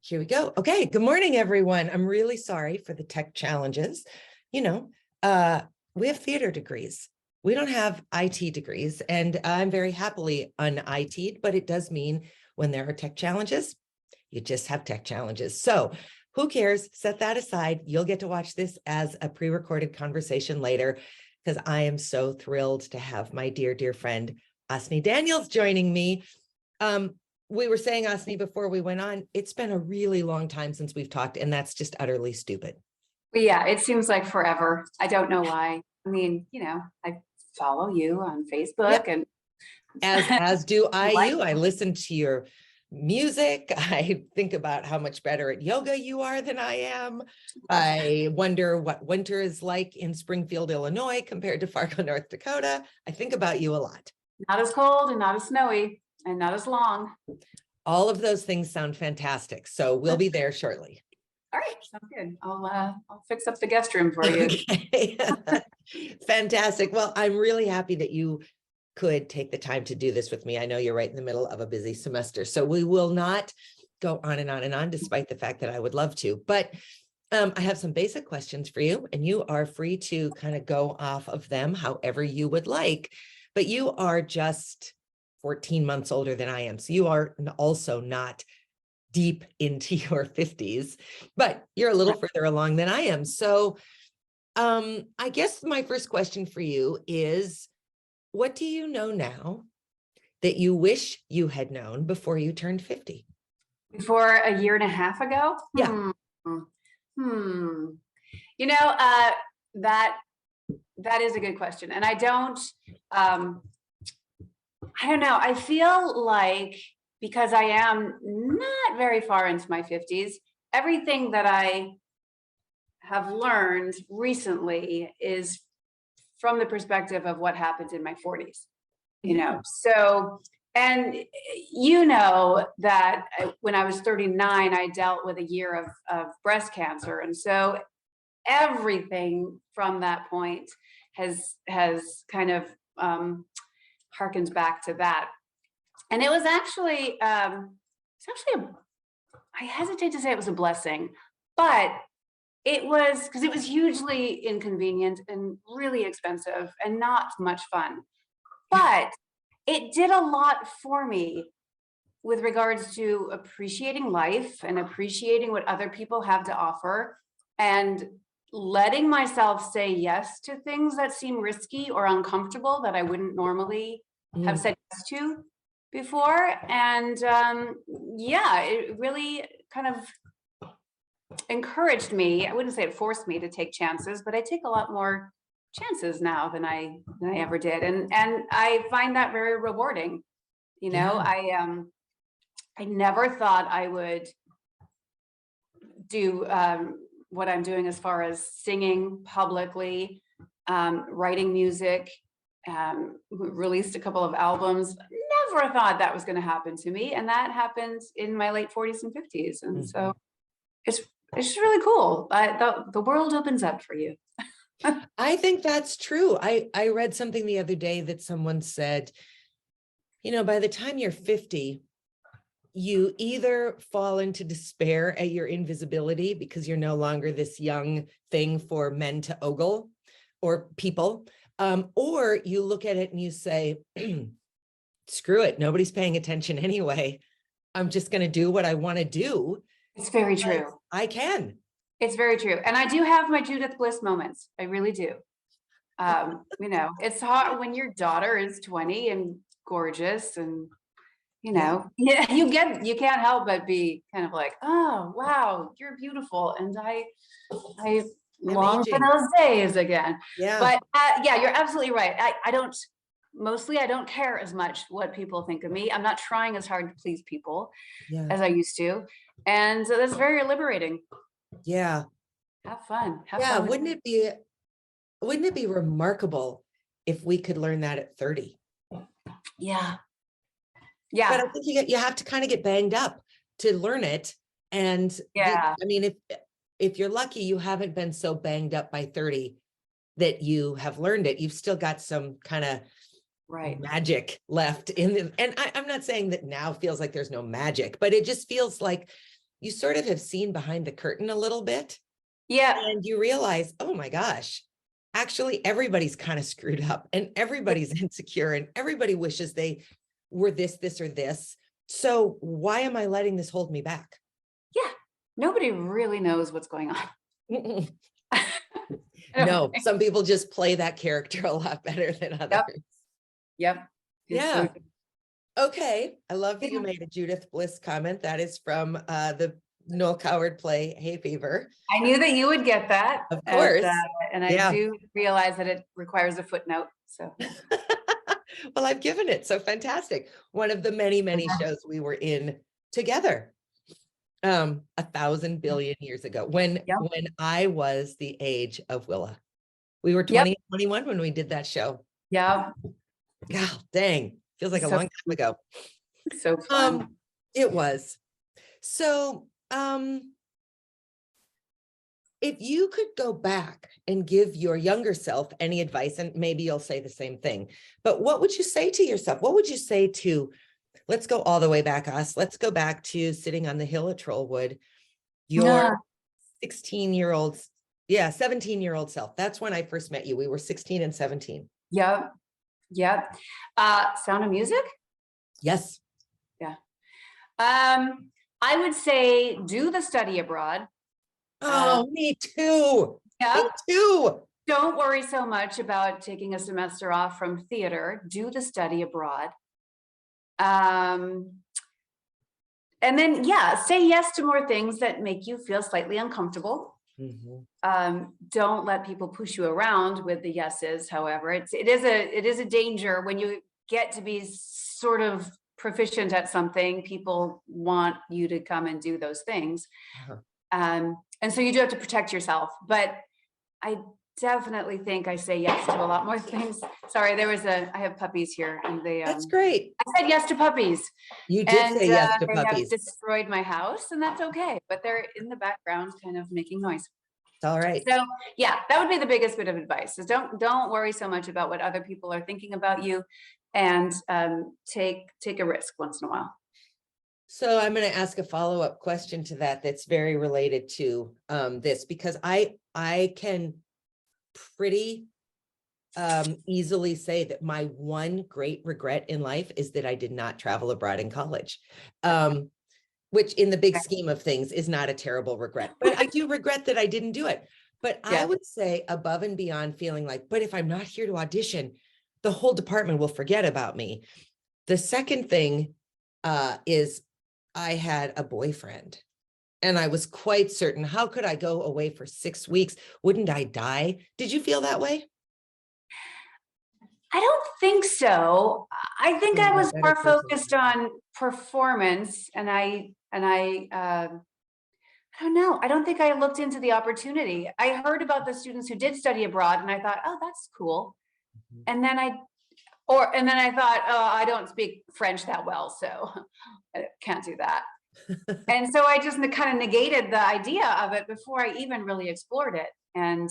Here we go. Okay. Good morning, everyone. I'm really sorry for the tech challenges. We have theater degrees. We don't have IT degrees, and I'm very happily un-IT'd, but it does mean when there are tech challenges, you just have tech challenges. So who cares? Set that aside. You'll get to watch this as a pre-recorded conversation later, because I am so thrilled to have my dear, dear friend, Aasne Daniels, joining me. We were saying, Aasne, before we went on, it's been a really long time since we've talked, and that's just utterly stupid. Yeah, it seems like forever. I don't know why. I mean, I follow you on Facebook, Yep. and as do I like you. I listen to your music. I think about how much better at yoga you are than I am. I wonder what winter is like in Springfield, Illinois compared to Fargo, North Dakota. I think about you a lot. Not as cold and not as snowy and not as long. All of those things sound fantastic. So we'll be there shortly. All right, sounds good. I'll fix up the guest room for you. Okay. Fantastic. Well, I'm really happy that you could take the time to do this with me. I know you're right in the middle of a busy semester, so we will not go on and on and on, despite the fact that I would love to. But I have some basic questions for you, and you are free to kind of go off of them however you would like. But you are just 14 months older than I am, so you are also not deep into your 50s, but you're a little further along than I am. So I guess my first question for you is, what do you know now that you wish you had known before you turned 50? Before a year and a half ago? Yeah. That is a good question. And I don't know. I feel like, because I am not very far into my 50s, everything that I have learned recently is from the perspective of what happened in my 40s, So, and that when I was 39, I dealt with a year of breast cancer. And so everything from that point has kind of harkens back to that. And it was actually, I hesitate to say it was a blessing, but it was, because it was hugely inconvenient and really expensive and not much fun. But it did a lot for me with regards to appreciating life and appreciating what other people have to offer, and letting myself say yes to things that seem risky or uncomfortable that I wouldn't normally have said yes to before. And it really kind of encouraged me. I wouldn't say it forced me to take chances, but I take a lot more chances now than I ever did, and I find that very rewarding. I never thought I would do what I'm doing as far as singing publicly, writing music, released a couple of albums. Never thought that was going to happen to me, and that happened in my late 40s and 50s. And so it's really cool. The world opens up for you. I think that's true. I read something the other day that someone said, by the time you're 50, you either fall into despair at your invisibility because you're no longer this young thing for men to ogle, or people, or you look at it and you say, screw it, nobody's paying attention anyway. I'm just going to do what I want to do. It's very true. I can. It's very true. And I do have my Judith Bliss moments. I really do. It's hard when your daughter is 20 and gorgeous, and you can't help but be kind of like, oh wow, you're beautiful, and I long for those days again. Yeah. But you're absolutely right. I don't care as much what people think of me. I'm not trying as hard to please people as I used to, and so that's very liberating. Yeah. Have fun. Wouldn't it be remarkable if we could learn that at 30? Yeah. But I think you have to kind of get banged up to learn it. And if you're lucky, you haven't been so banged up by 30 that you have learned it. You've still got some kind of magic left in them. And I'm not saying that now feels like there's no magic, but it just feels like you sort of have seen behind the curtain a little bit. Yeah. And you realize, oh my gosh, actually everybody's kind of screwed up and everybody's insecure and everybody wishes they were this, or this. So why am I letting this hold me back? Yeah. Nobody really knows what's going on. No, some people just play that character a lot better than others. Yep. Yeah. Okay. I love that you Yeah. made a Judith Bliss comment. That is from the Noel Coward play, Hay Fever. I knew that you would get that. Of course. And I Yeah. do realize that it requires a footnote. So Well, I've given it. So fantastic. One of the many, many shows we were in together 1,000 billion years ago when I was the age of Willa. We were 20, 21 when we did that show. Yeah. God, dang. Feels like a long time ago. So fun. It was. So if you could go back and give your younger self any advice, and maybe you'll say the same thing, but what would you say to yourself? What would you say to, let's go all the way back, let's go back to sitting on the hill at Trollwood, your 16-year-old, 17-year-old self. That's when I first met you. We were 16 and 17. Yep. Yep. Sound of Music? Yes. Yeah. I would say do the study abroad. Oh, me too. Yeah. Me too. Don't worry so much about taking a semester off from theater. Do the study abroad. And then, say yes to more things that make you feel slightly uncomfortable. Don't let people push you around with the yeses. However, it is a danger when you get to be sort of proficient at something. People want you to come and do those things. And so you do have to protect yourself, but I definitely think I say yes to a lot more things. Sorry, I have puppies here and that's great. I said yes to puppies. You did say yes to they puppies. have destroyed my house and that's okay, but they're in the background kind of making noise. It's all right. So yeah, that would be the biggest bit of advice is don't worry so much about what other people are thinking about you and take a risk once in a while. So I'm going to ask a follow-up question to that that's very related to this, because I can pretty easily say that my one great regret in life is that I did not travel abroad in college, which in the big scheme of things is not a terrible regret, but I do regret that I didn't do it. But I would say above and beyond feeling like, but if I'm not here to audition, the whole department will forget about me. The second thing is I had a boyfriend and I was quite certain, how could I go away for 6 weeks? Wouldn't I die? Did you feel that way? I don't think so. I think I was more focused on performance and I don't know. I don't think I looked into the opportunity. I heard about the students who did study abroad and I thought, oh, that's cool. And then I thought, oh, I don't speak French that well, so I can't do that. And so I just kind of negated the idea of it before I even really explored it. And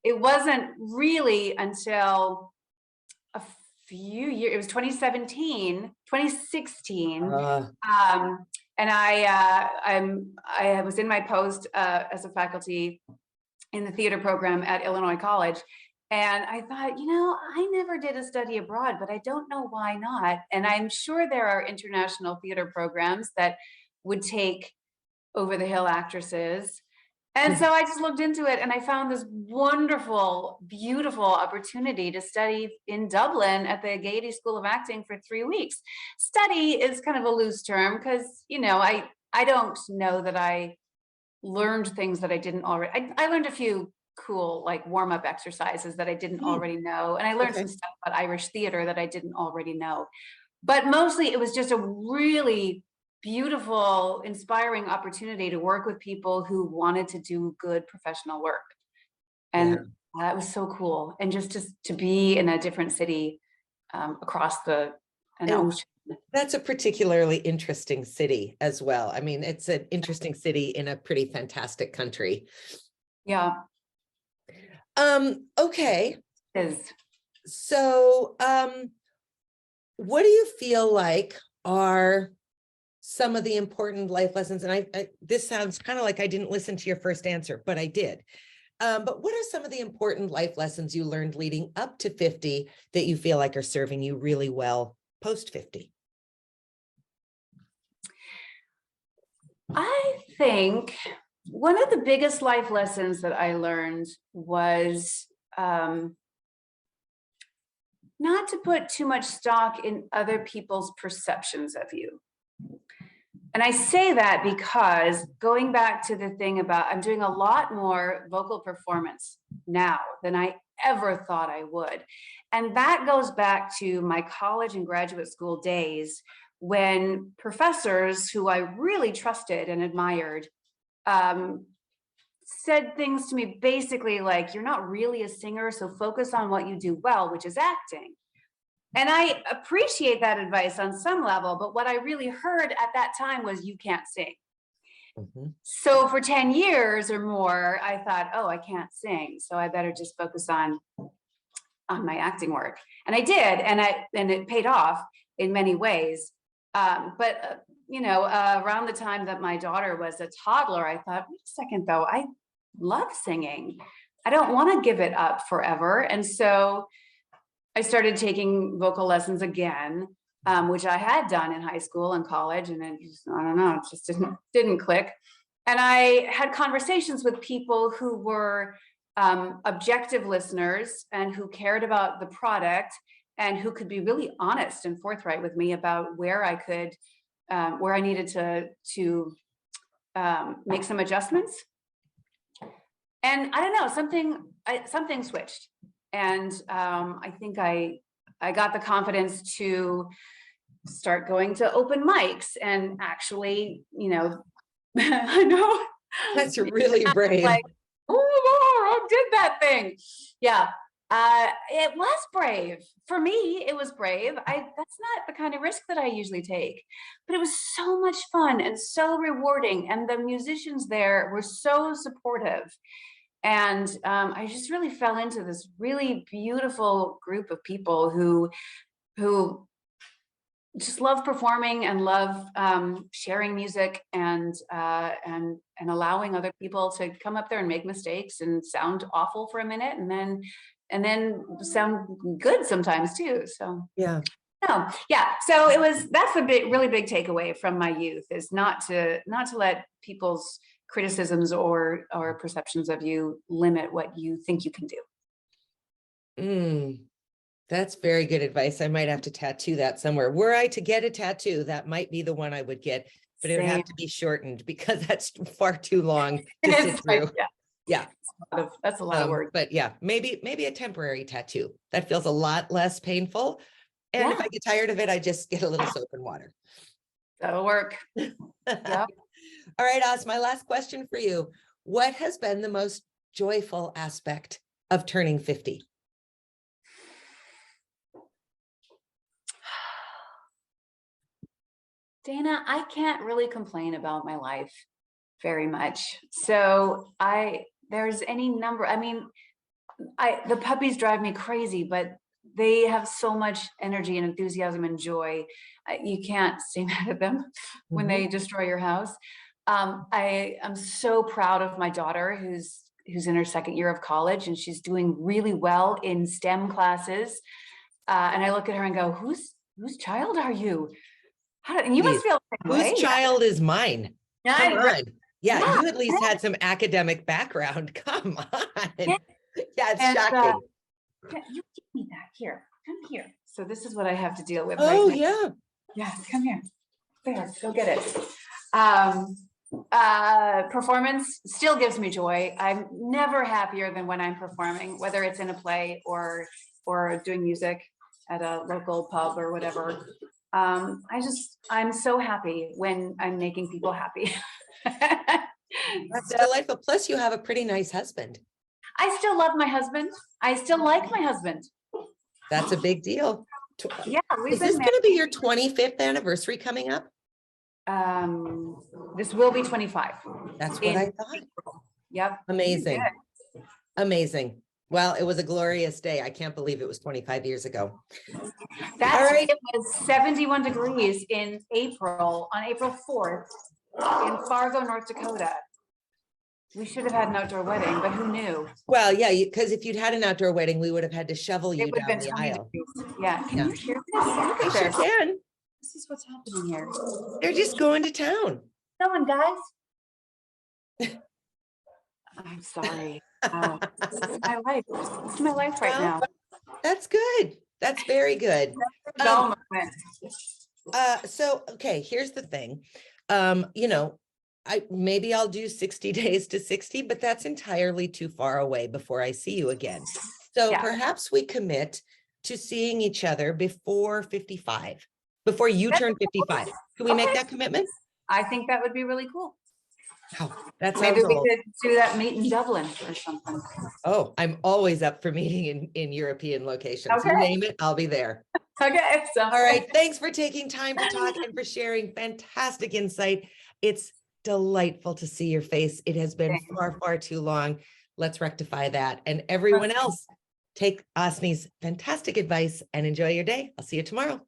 it wasn't really until a few years, it was 2016. And I was in my post as a faculty in the theater program at Illinois College. And I thought, I never did a study abroad, but I don't know why not. And I'm sure there are international theater programs that would take over the hill actresses. And so I just looked into it and I found this wonderful, beautiful opportunity to study in Dublin at the Gaiety School of Acting for 3 weeks. Study is kind of a loose term because, I don't know that I learned things that I didn't already. I learned a few cool warm-up exercises that I didn't already know. And I learned some stuff about Irish theater that I didn't already know. But mostly it was just a really beautiful, inspiring opportunity to work with people who wanted to do good professional work. And that was so cool. And just to be in a different city across an ocean. That's a particularly interesting city as well. I mean, it's an interesting city in a pretty fantastic country. Yeah. Okay. So, what do you feel like are some of the important life lessons? And this sounds kind of like I didn't listen to your first answer, but I did. But what are some of the important life lessons you learned leading up to 50 that you feel like are serving you really well post 50? I think one of the biggest life lessons that I learned was not to put too much stock in other people's perceptions of you. And I say that because going back to the thing about, I'm doing a lot more vocal performance now than I ever thought I would. And that goes back to my college and graduate school days when professors who I really trusted and admired said things to me basically like, you're not really a singer, so focus on what you do well, which is acting. And I appreciate that advice on some level, but what I really heard at that time was you can't sing. Mm-hmm. So for 10 years or more, I thought, oh, I can't sing, so I better just focus on my acting work. And I did, and it paid off in many ways. You know, around the time that my daughter was a toddler, I thought, wait a second though, I love singing. I don't want to give it up forever. And so I started taking vocal lessons again, which I had done in high school and college, and then I don't know, it just didn't click. And I had conversations with people who were objective listeners and who cared about the product and who could be really honest and forthright with me about where I could, where I needed to make some adjustments. And I don't know, something switched. And I think I got the confidence to start going to open mics and actually, you know, I know. That's really brave. Like, oh, I did that thing. Yeah. It was brave. For me, it was brave. That's not the kind of risk that I usually take, but it was so much fun and so rewarding. And the musicians there were so supportive. And I just really fell into this really beautiful group of people who just love performing and love sharing music and allowing other people to come up there and make mistakes and sound awful for a minute and then sound good sometimes too. So yeah. No, yeah. So that's a really big takeaway from my youth, is not to let people's criticisms or perceptions of you limit what you think you can do. That's very good advice. I might have to tattoo that somewhere. Were I to get a tattoo, that might be the one I would get, but it would have to be shortened because that's far too long to sit through. Yeah. That's a lot of work. But yeah, maybe a temporary tattoo. That feels a lot less painful. And if I get tired of it, I just get a little soap and water. That'll work. Yeah. All right, Aasne, my last question for you. What has been the most joyful aspect of turning 50? Dana, I can't really complain about my life very much. So there's any number, I mean, the puppies drive me crazy, but they have so much energy and enthusiasm and joy. You can't stay mad at them when they destroy your house. I am so proud of my daughter who's in her second year of college, and she's doing really well in STEM classes. And I look at her and go, whose child are you? And you must feel the same way. Whose child is mine? Come on. Yeah, you at least had some academic background. Come on. Yeah, it's shocking. You give me that. Here, come here. So this is what I have to deal with. Oh, right now. Yeah, come here. There, go get it. Performance still gives me joy. I'm never happier than when I'm performing, whether it's in a play or doing music at a local pub or whatever. I'm so happy when I'm making people happy. That's delightful. Plus, you have a pretty nice husband. I still love my husband. I still like my husband. That's a big deal. Yeah. Is this going to be your 25th anniversary coming up? This will be 25. That's what I thought. Yep. Amazing. Amazing. Well, it was a glorious day. I can't believe it was 25 years ago. That's right. It was 71 degrees in April, on April 4th in Fargo, North Dakota. We should have had an outdoor wedding, but who knew? Well, yeah, because if you'd had an outdoor wedding, we would have had to shovel It you would have down been the 20 aisle. degrees. Yeah. Can Yeah. you hear this? Look I at sure this. can. This is what's happening here. They're just going to town. No one, guys. I'm sorry. This is my life. This is my life right Well, now. That's good. That's very good. Dull moment. So, okay, here's the thing. You know, maybe I'll do 60 days to 60, but that's entirely too far away before I see you again. So Yeah. perhaps we commit to seeing each other before 55, before you turn 55. Can we make Okay. that commitment? I think that would be really cool. Oh, that Maybe sounds we old. could do that meet in Dublin or something. Oh, I'm always up for meeting in European locations. You Okay. name it, I'll be there. Okay. So All right. Thanks for taking time to talk and for sharing fantastic insight. It's delightful to see your face. It has been far, far too long. Let's rectify that. And everyone else, take Aasne's fantastic advice and enjoy your day. I'll see you tomorrow.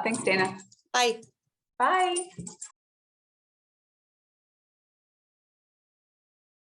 Thanks, Dana. Bye. Bye.